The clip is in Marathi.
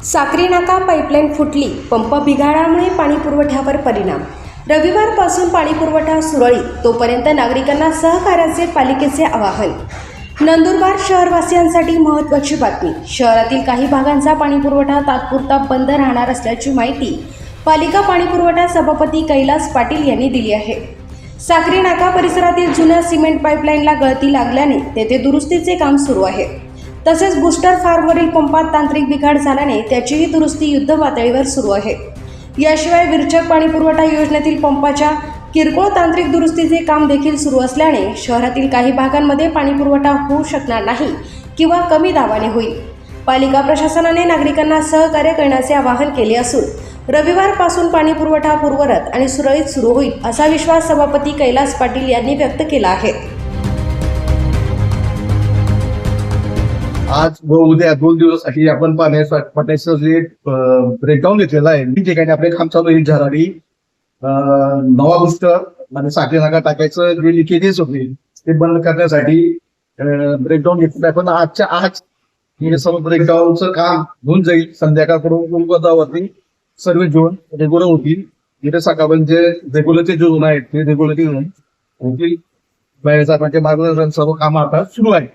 साक्री नाका पाईपलाईन फुटली, पंप बिघाडामुळे पाणी पुरवठ्यावर परिणाम। रविवारपासून पाणी पुरवठा सुरळीत, तोपर्यंत नागरिकांना सहकार्याचे पालिकेचे आवाहन। नंदुरबार शहरवासियांसाठी महत्त्वाची बातमी। शहरातील काही भागांचा पाणी पुरवठा तात्पुरता बंद राहणार असल्याची माहिती पालिका पाणी पुरवठा सभापती कैलास पाटील यांनी दिली आहे। साक्री नाका परिसरातील जुन्या सिमेंट पाईपलाईनला गळती लागल्याने तेथे दुरुस्तीचे काम सुरू आहे। तसेच बूस्टर फार्मवरील पंपात तांत्रिक बिघाड झाल्याने त्याचीही दुरुस्ती युद्ध पातळीवर सुरू आहे। याशिवाय विरचक पाणी पुरवठा योजनेतील पंपाच्या किरकोळ तांत्रिक दुरुस्तीचे काम देखील सुरू असल्याने शहरातील काही भागांमध्ये पाणी पुरवठा होऊ शकणार नाही किंवा कमी दाबाने होईल। पालिका प्रशासनाने नागरिकांना सहकार्य करण्याचे आवाहन केले असून रविवारपासून पाणी पुरवठा पूर्ववत आणि सुरळीत सुरू होईल असा विश्वास सभापती कैलास पाटील यांनी व्यक्त केला आहे। आज व उद्या 2 दिवसासाठी आपण पाण्याचं जे ब्रेकडाऊन घेतलेलं आहे त्या ठिकाणी आपले काम चालू आहे। झराडी नवा बूस्टर आणि साखरी नाका टाकायचं जे लिकेजेस होते ते बंद करण्यासाठी ब्रेकडाऊन घेतलेलं आहे। पण आजच्या आज हे सर्व ब्रेकडाऊनचं काम होऊन जाईल। संध्याकाळपर्यंत पदावरती सर्व जोन रेग्युलर होतील। इथे सकाळपर्यंत जे रेग्युलरचे जोन आहेत ते रेग्युलर होतील। बाहेरच्या मार्गदर्शन सर्व काम आता सुरू आहे।